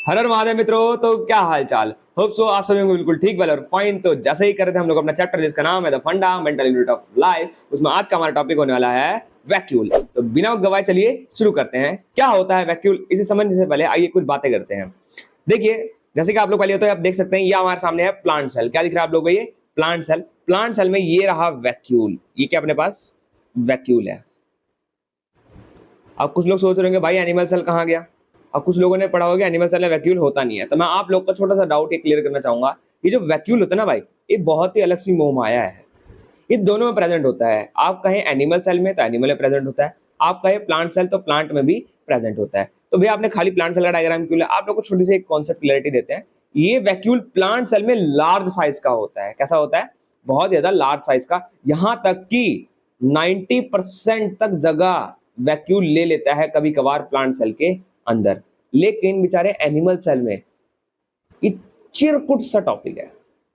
हर हर महादेव मित्रों, तो क्या हाल चाल। होप सो आप सभी होंगे बिल्कुल ठीक वेल और फाइन। तो जैसे ही कर रहे थे हम लोग अपना चैप्टर जिसका नाम है the fundamental unit of life, उसमें आज का हमारा टॉपिक होने वाला है वैक्यूल। तो बिना वक्त गवाए चलिए शुरू करते हैं। क्या होता है वैक्यूल, इसे समझने से पहले आइए कुछ बातें करते हैं। देखिए, जैसे कि आप लोग पहले तो आप देख सकते हैं, ये हमारे सामने है प्लांट सेल। क्या दिख रहा है आप लोगों को? ये प्लांट सेल। प्लांट सेल में ये रहा वैक्यूल। ये क्या अपने पास वैक्यूल है। अब कुछ लोग सोच रहे होंगे भाई एनिमल सेल कहाँ गया। और कुछ लोगों ने पढ़ा होगा एनिमल सेल में वैक्यूल होता नहीं है। तो मैं आप लोग का छोटा सा डाउट ये क्लियर करना चाहूंगा। ये जो वैक्यूल होता है ना भाई, ये बहुत ही अलग सी मोह माया है। ये दोनों में प्रेजेंट होता है। आप कहें एनिमल सेल में तो एनिमल में प्रेजेंट होता है, आप कहें प्लांट सेल तो प्लांट में भी प्रेजेंट होता है। तो भैया आपने खाली प्लांट सेल का डायग्राम क्यों लिया? आप लोग को छोटी सी एक कॉन्सेप्ट क्लैरिटी देते हैं। ये वैक्यूल प्लांट सेल में लार्ज साइज का होता है। कैसा होता है? बहुत ज्यादा लार्ज साइज का। यहां तक कि 90% तक जगह वैक्यूल ले लेता है कभी कभार प्लांट सेल के अंदर। लेकिन बेचारे एनिमल सेल में ये चिरकुट सा टॉपिक है।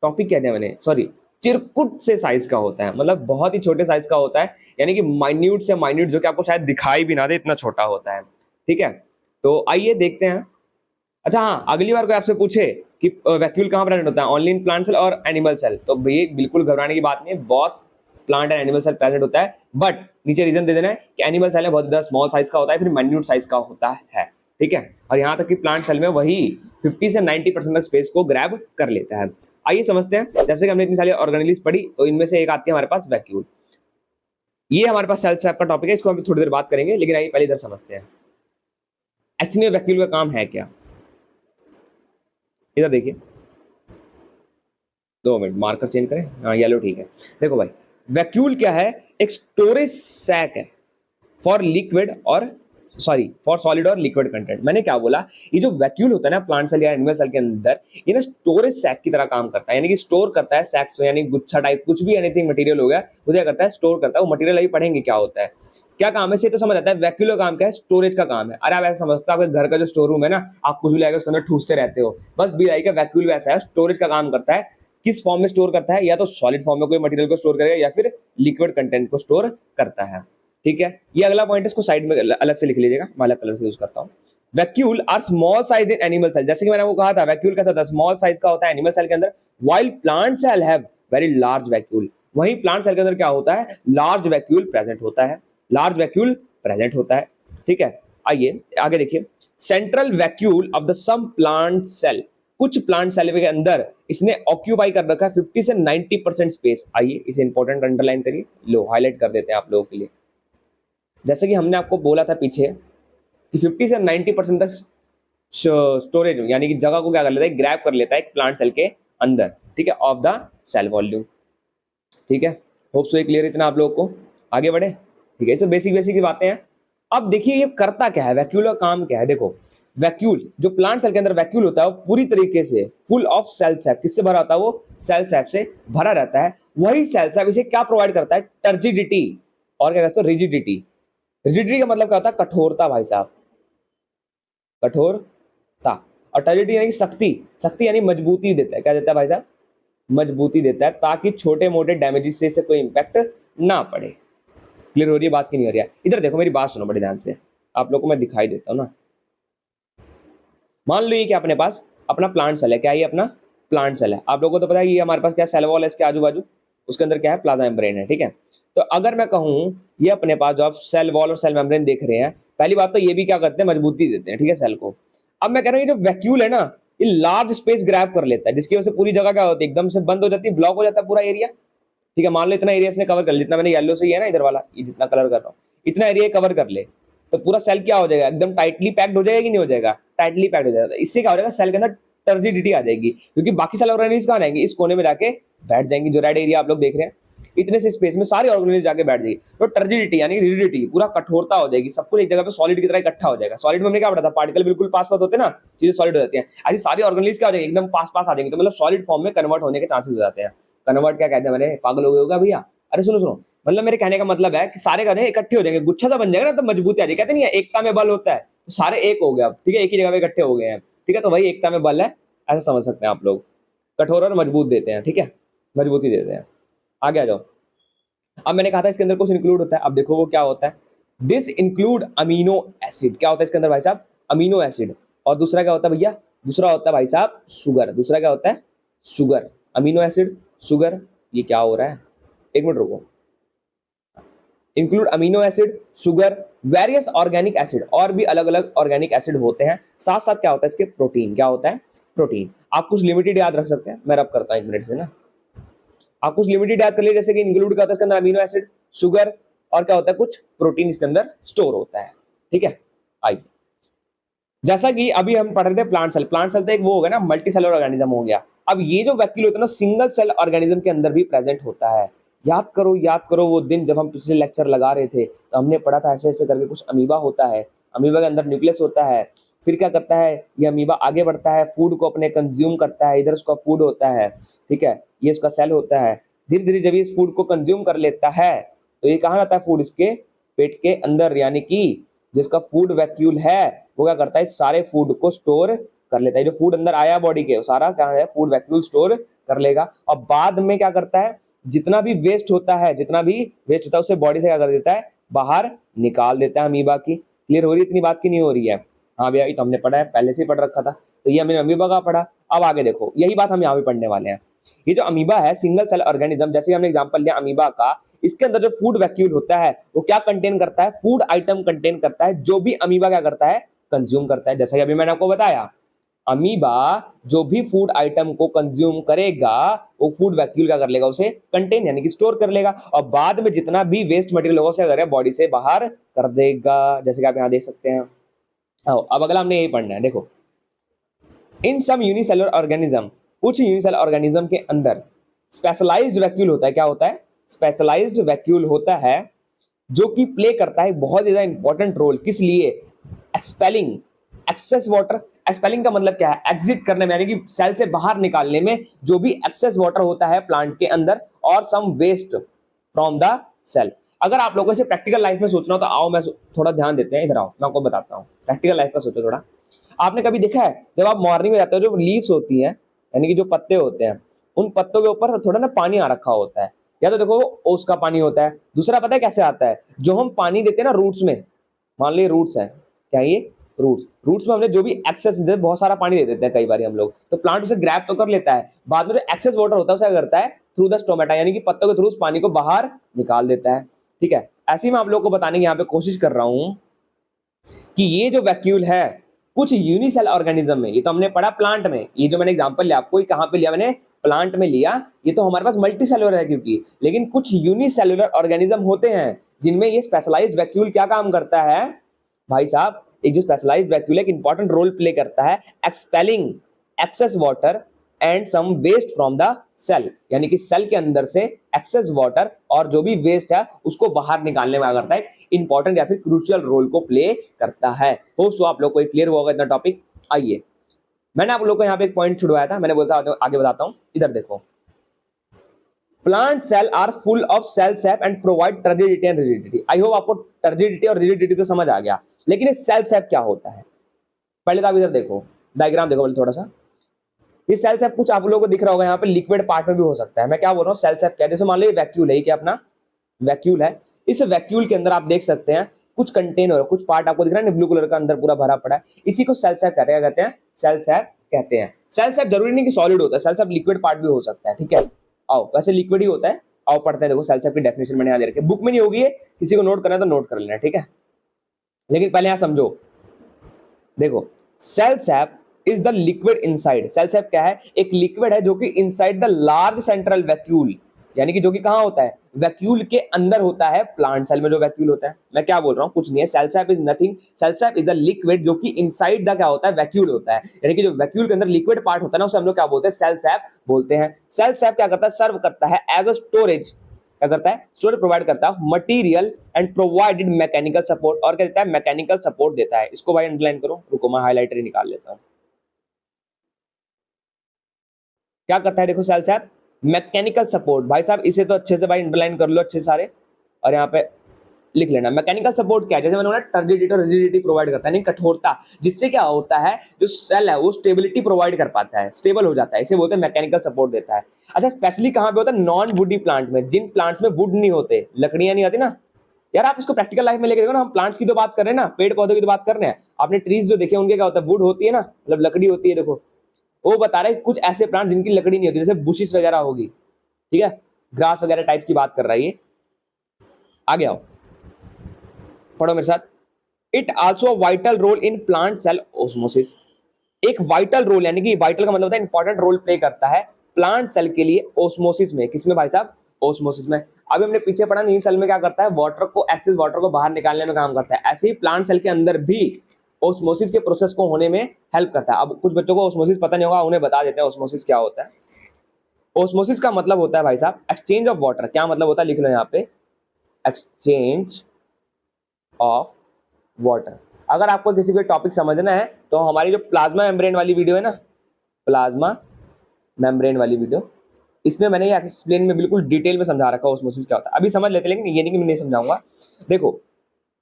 टॉपिक कहते हैं मैंने, सॉरी, चिरकुट से साइज का होता है। मतलब बहुत ही छोटे साइज का होता है, यानी कि माइन्यूट से माइन्यूट, जो कि आपको शायद दिखाई भी ना दे, इतना छोटा होता है। ठीक है, तो आइए देखते हैं। अच्छा हाँ, अगली बार कोई आपसे पूछे कि वैक्यूल कहाँ प्रेजेंट होता है, ओनली इन प्लांट सेल और एनिमल सेल, तो भैया बिल्कुल घबराने की बात नहीं है। बहुत plant and animal cell present होता है, बट नीचे रीजन दे देना है कि एनिमल सेल में बहुत ज्यादा स्मॉल साइज का होता है, फिर माइन्यूट साइज का होता है। ठीक है, और यहाँ तक कि प्लांट सेल में वही 50 से 90% तक स्पेस को ग्रैब कर लेता है। आइए समझते हैं। जैसे कि हमने इतनी सारी ऑर्गेनेल्स पढ़ी, तो इनमें से एक आती है हमारे पास वैक्यूल। ये हमारे पास सेल सेप का टॉपिक है, इसको हम थोड़ी देर बात करेंगे, लेकिन आइए पहले इधर समझते हैं एक्चुअली वैक्यूल का काम है क्या। इधर देखिए, 2 मिनट मार्कर चेंज करें। हाँ येलो ठीक है। देखो भाई, वैक्यूल क्या है? एक स्टोरेज सैक है फॉर लिक्विड और फॉर सॉलिड और लिक्विड कंटेंट। मैंने क्या बोला? ये जो वैक्यूल होता है ना प्लांट सेल या एनिमल सेल के अंदर, ये ना स्टोरेज सैक की तरह काम करता है। यानी कि स्टोर करता है सैक्स में, यानी गुच्छा टाइप कुछ भी एनीथिंग मटेरियल हो गया, वो क्या करता है? स्टोर करता है। वो मटेरियल अभी पढ़ेंगे क्या होता है, क्या काम है, से तो समझ आता है। वैक्यूल का काम क्या है? स्टोरेज का काम है। अरे आप ऐसा समझते हो, आपके घर का जो स्टोर रूम है ना, आप कुछ भी लाएगा उसके अंदर ठूसते रहते हो, बस बिलाई का वैक्यूल वैसा है, स्टोरेज का काम करता है। किस फॉर्म में स्टोर करता है? या तो सॉलिड फॉर्म में कोई मटेरियल को स्टोर करेगा, या फिर लिक्विड कंटेंट को स्टोर करता है। ठीक है, ये अगला पॉइंट है, इसको साइड में अलग से लिख लीजिएगा, मैं अलग कलर से यूज करता हूँ। Vacuole are small size in animal cell. जैसे कि मैंने वो कहा था, वैक्यूल कैसा होता है? स्मॉल साइज का होता है एनिमल सेल के अंदर, while plant cell have very large vacuole. वहीं प्लांट सेल के अंदर क्या होता है? लार्ज वैक्यूल प्रेजेंट होता है। लार्ज वैक्यूल प्रेजेंट होता है। ठीक है, आइए आगे देखिए। Central vacuole of the some plant cell, कुछ प्लांट सेल के अंदर इसने ऑक्यूपाई कर रखा है 50 से 90% स्पेस। आइए इसे इंपॉर्टेंट अंडरलाइन करिए, लो हाईलाइट कर देते हैं आप लोगों के लिए। जैसे कि हमने आपको बोला था पीछे कि 50 से 90% तक स्टोरेज, यानी कि जगह को क्या कर लेता है? ग्रैब कर लेता है एक प्लांट सेल के अंदर। ठीक है, ऑफ द सेल वॉल्यूम। ठीक है, होप सो ये क्लियर इतना आप लोगों को। आगे बढ़े। ठीक है, सो बेसिक बेसिक की बातें हैं। अब देखिए ये करता क्या है, वैक्यूल का काम क्या है। देखो, वैक्यूल जो प्लांट सेल के अंदर वैक्यूल होता है, वो पूरी तरीके से फुल ऑफ सेल सैप। किससे भरा होता है? वो सेल सैप से भरा रहता है। वही सेल सैप इसे क्या प्रोवाइड करता है? टर्जिडिटी और क्या कहते हैं? रिजिडिटी। रिजिडिटी का मतलब क्या होता है? कठोरता भाई साहब, कठोरता। और टर्जिडिटी यानी शक्ति। शक्ति यानी मजबूती देता है। क्या देता है भाई साहब? मजबूती देता है, ताकि छोटे मोटे डैमेजेस से कोई इंपैक्ट ना पड़े। क्लियर हो रही है बात की नहीं हो रही है? इधर देखो, मेरी बात सुनो बड़े ध्यान से, आप लोगों को मैं दिखाई देता हूँ ना। मान लो ये कि अपने पास अपना प्लांट सेल है। क्या ये अपना प्लांट सेल है? आप लोगों को तो पता है ये हमारे पास क्या सेल वॉल है, इसके आजू बाजू उसके अंदर क्या है? प्लाज्मा मेम्ब्रेन है। ठीक है, तो अगर मैं कहूँ ये अपने पास जो आप सेल वॉल और सेल मेम्ब्रेन देख रहे हैं, पहली बात तो ये भी क्या करते हैं? मजबूती देते हैं। ठीक है, सेल को। अब मैं कह रहा हूँ ये जो वैक्यूल है ना, ये लार्ज स्पेस ग्रैब कर लेता है, जिसकी वजह से पूरी जगह क्या होती है? एकदम से बंद हो जाती है, ब्लॉक हो जाता है पूरा एरिया। ठीक है, मान लो इतना एरिया इसने कवर कर लिया, जितना मैंने येलो से ही है ना इधर वाला, ये जितना कलर कर रहा हूँ, इतना एरिया कवर कर ले, तो पूरा सेल क्या हो जाएगा? एकदम टाइटली पैक्ड हो जाएगा कि नहीं हो जाएगा? टाइटली पैक्ड हो जाएगा। इससे क्या हो जाएगा? सेल के अंदर टर्जिडिटी आ जाएगी, क्योंकि बाकी सेल ऑर्गेनेल्स कहाँ जाएंगे? इस कोने में जाके बैठ जाएंगी। जो रेड एरिया आप लोग देख रहे हैं, इतने से स्पेस में सारे ऑर्गेनेल्स जाके बैठ जाएगी। तो टर्जिडिटी यानी रिजिडिटी, पूरा कठोरता हो जाएगी, सब कुछ एक जगह पे सॉलिड की तरह इकट्ठा हो जाएगा। सॉलिड में हमने क्या पढ़ा था? पार्टिकल बिल्कुल पास पास होते हैं ना, चीजें सॉलिड हो जाती हैं। ऐसी सारी ऑर्गेनेल्स क्या हो जाएगी? एकदम पास पास आ जाएंगे, तो मतलब सॉलिड फॉर्म में कन्वर्ट होने के चांसेस हो जाते हैं। कन्वर्ट क्या कहते हैं? मैंने पागल हो गए होगा भैया? अरे सुनो सुनो, मतलब मेरे कहने का मतलब है कि सारे गाने इकट्ठे हो जाएंगे, गुच्छा सा बन जाएगा ना, तो मजबूती आ जाएगी। कहते नहीं है एकता में बल होता है, तो सारे एक हो गया। ठीक है, एक ही जगह पे इकट्ठे हो गए हैं। ठीक है, तो वही एकता में बल है, ऐसा समझ सकते हैं आप लोग। कठोर और मजबूत देते हैं। ठीक है, मजबूती देते हैं। आगे आ जाओ। अब मैंने कहा था इसके अंदर कुछ इंक्लूड होता है। अब देखो वो क्या होता है। This include amino acid. क्या होता है इसके अंदर भाई साहब? Amino acid. और दूसरा क्या होता है भैया? दूसरा होता है भाई साहब शुगर। दूसरा क्या होता है? शुगर। Amino acid, sugar. ये क्या हो रहा है? एक मिनट रुको। Include amino acid, sugar, various organic acid, और भी अलग अलग ऑर्गेनिक एसिड होते हैं। साथ साथ क्या होता है इसके? प्रोटीन। क्या होता है? प्रोटीन। आप कुछ लिमिटेड याद रख सकते हैं, मैं रब करता हूं 1 मिनट से ना। आप कुछ लिमिटेड याद कर लिए, जैसे कि इंक्लूड क्या होता है इसके अंदर? अमीनो एसिड, शुगर, और क्या होता है? कुछ प्रोटीन इसके अंदर स्टोर होता है। ठीक है, आइए, जैसा कि अभी हम पढ़ रहे थे प्लांट सेल। प्लांट सेल तो एक वो हो गया ना, मल्टी सेलुलर ऑर्गेनिज्म हो गया। अब ये जो वैक्यूल होता है ना, सिंगल सेल ऑर्गेनिज्म के अंदर भी प्रेजेंट होता है। याद करो वो दिन जब हम पिछले लेक्चर लगा रहे थे, तो हमने पढ़ा था ऐसे ऐसे करके कुछ अमीबा होता है। अमीबा के अंदर न्यूक्लियस होता है। फिर क्या करता है ये अमीबा? आगे बढ़ता है, फूड को अपने कंज्यूम करता है। इधर उसका फूड होता है, ठीक है, ये इसका सेल होता है। धीरे धीरे जब ये इस फूड को कंज्यूम कर लेता है, तो ये कहाँ रहता है? फूड इसके पेट के अंदर, यानी कि जिसका फूड वैक्यूल है वो क्या करता है? सारे फूड को स्टोर कर लेता है। जो फूड अंदर आया बॉडी के, सारा क्या है? फूड वैक्यूल स्टोर कर लेगा। और बाद में क्या करता है? जितना भी वेस्ट होता है उसे बॉडी से क्या कर देता है? बाहर निकाल देता है अमीबा की। क्लियर हो रही है? इतनी बात की नहीं हो रही है? हाँ भैया, ये तो हमने पढ़ा है, पहले से ही पढ़ रखा था, तो ये हमने अमीबा का पढ़ा। अब आगे देखो, यही बात हम यहाँ भी पढ़ने वाले हैं। ये जो अमीबा है, सिंगल सेल ऑर्गेनिज्म, जैसे हमने एग्जांपल लिया अमीबा का, इसके अंदर जो फूड वैक्यूल होता है वो क्या कंटेन करता है? फूड आइटम कंटेन करता है, जो भी अमीबा क्या करता है? कंज्यूम करता है। जैसा कि अभी मैंने आपको बताया, अमीबा जो भी फूड आइटम को कंज्यूम करेगा वो फूड वैक्यूल क्या कर लेगा? उसे कंटेन यानी कि स्टोर कर लेगा, और बाद में जितना भी वेस्ट मटेरियल होगा उसे अगर बॉडी से बाहर कर देगा, जैसे कि आप यहाँ देख सकते हैं। अब अगला हमने यही पढ़ना है। देखो, इन सम यूनिसेलुलर ऑर्गेनिज्म, कुछ यूनिसेलुलर ऑर्गेनिज्म के अंदर स्पेशलाइज्ड वैक्यूल होता है। क्या होता है? स्पेशलाइज्ड वैक्यूल होता है, जो कि प्ले करता है बहुत ज्यादा इंपॉर्टेंट रोल। किस लिए? Expelling excess water. एक्सपेलिंग का मतलब क्या है? एग्जिट करने में, यानी कि सेल से बाहर निकालने में जो भी एक्सेस वाटर होता है प्लांट के अंदर, और some waste from the cell. अगर आप लोगों से प्रैक्टिकल लाइफ में सोचना हो तो आओ, मैं थोड़ा ध्यान देते हैं, इधर आओ, मैं आपको बताता हूँ। प्रैक्टिकल लाइफ का सोचो थोड़ा। आपने कभी देखा है जब आप मॉर्निंग में जाते हो, जो लीव्स होती हैं, यानी कि जो पत्ते होते हैं, उन पत्तों के ऊपर थोड़ा ना पानी आ रखा होता है, या तो देखो ओस का पानी होता है। दूसरा पता है कैसे आता है? जो हम पानी देते हैं ना रूट्स में, मान लीजिए रूट्स है, क्या ये रूट्स में हमने जो भी एक्सेस, बहुत सारा पानी दे देते हैं कई बार हम लोग, तो प्लांट उसे ग्रैब तो कर लेता है, बाद में जो एक्सेस वाटर होता है उसे क्या करता है? थ्रू द स्टोमेटा, यानी कि पत्तों के थ्रू उस पानी को बाहर निकाल देता है। ठीक है, ऐसे ही मैं आप लोगों को बताने की यहाँ पे कोशिश कर रहा हूं कि ये जो वैक्यूल है कुछ यूनिसेल ऑर्गेनिज्म में, ये तो हमने पढ़ा प्लांट में, ये जो मैंने एग्जांपल लिया आपको, कहां पे लिया मैंने? प्लांट में लिया। ये तो हमारे पास मल्टी सेलुलर है क्योंकि, लेकिन कुछ यूनिसेलुलर ऑर्गेनिज्म होते हैं जिनमें ये स्पेशलाइज्ड वैक्यूल क्या काम करता है भाई साहब? एक जो स्पेशलाइज्ड वैक्यूल एक इंपॉर्टेंट रोल प्ले करता है expelling excess water and some waste from the cell, यानी कि सेल के अंदर से एक्सेस वाटर और जो भी वेस्ट है उसको बाहर निकालने में करता है इंपॉर्टेंट या फिर क्रूशियल रोल को प्ले करता है। होप सो आप लोग को क्लियर हुआ होगा इतना टॉपिक। आइए, मैंने आप लोग को यहाँ पे एक पॉइंट छुड़वाया था, मैंने बोलता आगे बताता हूँ। इधर देखो, plant cell are full of cell sap and provide turgidity and rigidity. I hope आपको टर्जिडिटी और रिजिडिटी तो समझ आ गया, लेकिन ये सेल सैप क्या होता है? पहले तो आप इधर देखो, डायग्राम देखो थोड़ा सा। ये सेल सैप कुछ आप लोगों को दिख रहा होगा यहाँ पे, लिक्विड पार्ट में भी हो सकता है। मैं क्या बोल रहा हूँ, सेल सैप क्या है? जैसे मान लो ये वैक्यूल है, क्या अपना वैक्यूल है। इस वैक्यूल के अंदर आप देख सकते हैं कुछ कंटेन हो रहा है, कुछ पार्ट आपको दिख रहा है ब्लू कलर का अंदर पूरा भरा पड़ा है, इसी को सेल सैप कहते हैं। सेल सैप कहते हैं। सेल सैप जरूरी नहीं कि सॉलिड होता है, सेल सैप लिक्विड पार्ट भी हो सकता है। ठीक है, आओ, वैसे लिक्विड ही होता है। आओ पढ़ते हैं, देखो सेल सैप की डेफिनेशन मैंने यहाँ दे रखी है, बुक में नहीं होगी है, किसी को नोट करना है तो नोट कर लेना, ठीक है। लेकिन पहले यहाँ समझो, देखो cell sap is the liquid inside. Cell sap क्या है? एक लिक्विड है जो कि inside the large central vacuole, यानी कि जो कि कहां होता है? वैक्यूल के अंदर होता है। प्लांट सेल में जो वैक्यूल होता है, मैं क्या बोल रहा हूं, कुछ नहीं है। Cell sap is nothing, cell sap is a liquid जो कि इनसाइड द क्या होता है? वैक्यूल होता है, यानी कि जो वैक्यूल के अंदर लिक्विड पार्ट होता है ना, उसे हम लोग क्या बोलते हैं? सेल सैप बोलते हैं। सेल सैप क्या करता है? सर्व करता है एज अ स्टोरेज, क्या करता है? स्टोरेज प्रोवाइड करता है material and provided mechanical support, और क्या देता है? मैकेनिकल सपोर्ट देता है। इसको भाई अंडरलाइन करो, रुको मैं हाइलाइटर ही निकाल लेता हूं। क्या करता है देखो सेल सैप? Mechanical support. भाई साहब इसे तो अच्छे से भाई अंडरलाइन कर लो अच्छे सारे, और यहाँ पे लिख लेना मैकेनिकल सपोर्ट क्या है। जैसे मैंने बोला टर्जिडिटी और रिजिडिटी प्रोवाइड करता है, नहीं कठोरता, जिससे क्या होता है जो सेल है वो स्टेबिलिटी प्रोवाइड कर पाता है, स्टेबल हो जाता है, इसे बोलते हैं मैकेनिकल सपोर्ट देता है। अच्छा, स्पेशली कहां पे होता है? नॉन वुडी प्लांट में, जिन प्लांट्स में वुड नहीं होते, लकड़ियां नहीं आती ना, यार आप इसको प्रैक्टिकल लाइफ में लेके देखो ना, हम प्लांट्स की तो बात कर रहे हैं ना, पेड़ पौधों की तो बात कर रहे हैं। आपने ट्रीज जो देखे उनके क्या होता है, वुड होती है ना, मतलब लकड़ी होती है। देखो वो बता रहे हैं कुछ ऐसे प्लांट जिनकी लकड़ी नहीं होती, जैसे बुशिस वगैरह होगी, ठीक है, ग्रास वगैरह टाइप की बात कर रहा है ये। आगे आओ, पढ़ो मेरे साथ। It also vital role in plant cell osmosis. एक वाइटल रोल, यानी कि वाइटल का मतलब होता है इंपॉर्टेंट रोल प्ले करता है प्लांट सेल के लिए ओस्मोसिस में। किसमें भाई साहब? ओस्मोसिस में। अभी हमने पीछे पढ़ा नील सेल में क्या करता है, वाटर को, एक्सेस वाटर को बाहर निकालने में काम करता है। ऐसे ही प्लांट सेल के अंदर भी ओस्मोसिस के प्रोसेस को होने में हेल्प करता है। अब कुछ बच्चों को ओस्मोसिस पता नहीं होगा, उन्हें बता देते हैं ओस्मोसिस क्या होता है। ओस्मोसिस का मतलब होता है भाई साहब एक्सचेंज ऑफ वाटर। क्या मतलब होता है, लिख लो यहाँ पे, एक्सचेंज ऑफ वाटर। अगर आपको किसी को टॉपिक समझना है तो हमारी जो प्लाज्मा मेम्ब्रेन वाली वीडियो है ना, प्लाज्मा मेम्ब्रेन वाली वीडियो, इसमें मैंने ये एक्सप्लेन में बिल्कुल डिटेल में समझा रखा है ओस्मोसिस क्या होता है। अभी समझ लेते, लेकिन ये नहीं कि मैं नहीं समझाऊंगा। देखो,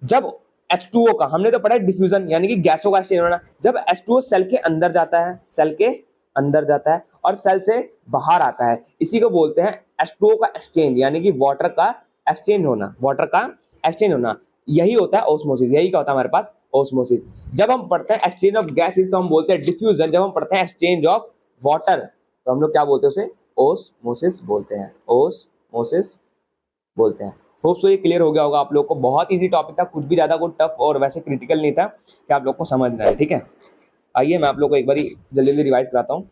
जब H2O का हमने तो पढ़ा है डिफ्यूजन, यानी कि गैसों का एक्सचेंज होना। जब H2O सेल के अंदर जाता है, सेल के अंदर जाता है और सेल से बाहर आता है, इसी को बोलते हैं H2O का एक्सचेंज, यानी कि वाटर का एक्सचेंज होना, वाटर का एक्सचेंज होना। यही होता है ओस्मोसिस, यही क्या होता है हमारे पास ओस्मोसिस। जब हम पढ़ते हैं एक्सचेंज ऑफ गैसेस तो हम बोलते हैं डिफ्यूजन। जब हम पढ़ते हैं एक्सचेंज ऑफ वाटर तो हम लोग क्या बोलते हैं, उसे ओस्मोसिस बोलते हैं, ओस्मोसिस बोलते हैं। होप सो ये क्लियर हो गया होगा आप लोग को। बहुत इजी टॉपिक था, कुछ भी ज्यादा कोई टफ और वैसे क्रिटिकल नहीं था कि आप लोग को समझना है, ठीक है। आइए मैं आप लोग को एक बार जल्दी जल्दी रिवाइज कराता हूँ।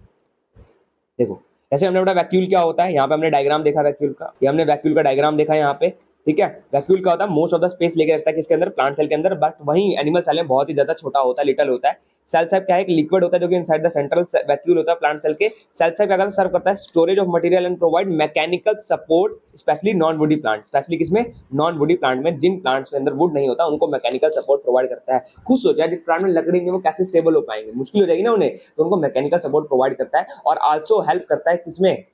देखो, जैसे हमने बड़ा वैक्यूल क्या होता है, यहाँ पे हमने डायग्राम देखा वैक्यूल का, ये हमने वैक्यूल का डायग्राम देखा यहाँ पे, ठीक है। वैक्यूल का होता है मोस्ट ऑफ द स्पेस लेके रखता है किसके अंदर, प्लांट सेल के अंदर। बट वहीं एनिमल सेल में बहुत ही ज्यादा छोटा होता है, लिटल होता है। सेल साइप क्या है, एक लिक्विड होता है जो कि इनसाइड द सेंट्रल वैक्यूल होता है प्लांट सेल के। सेल साइप क्या करता है, सर्व करता है storage of material and provide mechanical support, specially non woody plant. Specially किसमें, नॉन वुडी प्लांट में। जिन प्लांट्स के अंदर वुड नहीं होता उनको मैकेनिकल सपोर्ट प्रोवाइड करता है। खुद सोचा जिस प्लांट में लकड़ी नहीं, वो कैसे स्टेबल हो पाएंगे, मुश्किल हो जाएगी ना उन्हें, तो उनको मैकेनिकल सपोर्ट प्रोवाइड करता है। और आल्सो हेल्प करता है किसमें,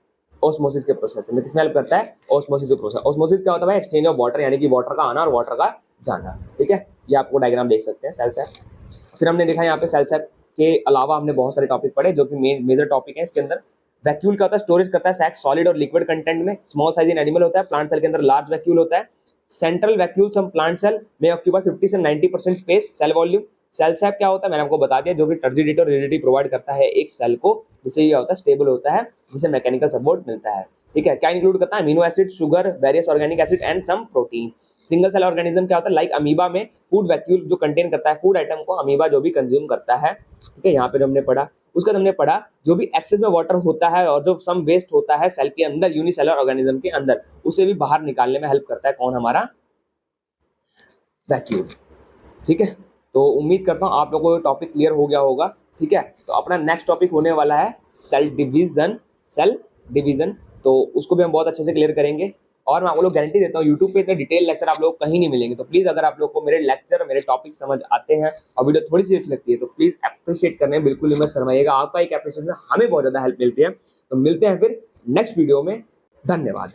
ओस्मोसिस के प्रोसेस में। किसमें हेल्प करता है, ओस्मोसिस के प्रोसेस। ओस्मोसिस क्या होता है, एक्सचेंज ऑफ वाटर, यानी कि वाटर का आना और वाटर का जाना, ठीक है। ये आपको डायग्राम देख सकते हैं सेल सेप। फिर हमने देखा यहाँ पे सेल सेप के अलावा हमने बहुत सारे टॉपिक पढ़े जो कि मेजर टॉपिक है इसके अंदर। वैक्यूल क्या होता है, स्टोरेज करता है सैक सॉलिड और लिक्विड कंटेंट में। स्मॉल साइज इन एनिमल होता है, प्लांट सेल के अंदर लार्ज वैक्यूल होता है। Central vacuole some plant cell में ऑक्यूपाई 50 से 90% space, cell volume. Cell sap क्या होता है, मैंने आपको बता दिया, जो कि टर्जिडिटी और रिजिडिटी प्रोवाइड करता है एक सेल को, जिससे ये होता है स्टेबल होता है, जिसे मैकेनिकल सपोर्ट मिलता है, ठीक है। क्या इंक्लूड करता है, amino acid, sugar, various organic acid and some protein. Single cell organism क्या होता है, लाइक अमीबा में फूड वैक्यूल जो कंटेन करता है फूड आइटम को, अमीबा जो भी कंज्यूम करता है, ठीक है। यहाँ पे हमने पढ़ा। उसका हमने पढ़ा जो भी एक्सेस में वाटर होता है और जो सम वेस्ट होता है सेल के अंदर, यूनिसेलर ऑर्गेनिज्म के अंदर, उसे भी बाहर निकालने में हेल्प करता है कौन, हमारा वैक्यूल, ठीक है। तो उम्मीद करता हूँ आप लोगों को टॉपिक क्लियर हो गया होगा, ठीक है। तो अपना नेक्स्ट टॉपिक होने वाला है सेल डिवीजन, सेल डिवीजन, तो उसको भी हम बहुत अच्छे से क्लियर करेंगे। और मैं आप लोग गारंटी देता हूँ यूट्यूब पे इतने डिटेल लेक्चर आप लोग कहीं नहीं मिलेंगे। तो प्लीज अगर आप लोग को मेरे लेक्चर, मेरे टॉपिक समझ आते हैं और वीडियो थोड़ी सी अच्छी लगती है तो प्लीज अप्रिशिएट करने में बिल्कुल मत शर्माइएगा। आपका एक अप्रिशिएशन हमें बहुत ज्यादा हेल्प मिलती है। तो मिलते हैं फिर नेक्स्ट वीडियो में, धन्यवाद।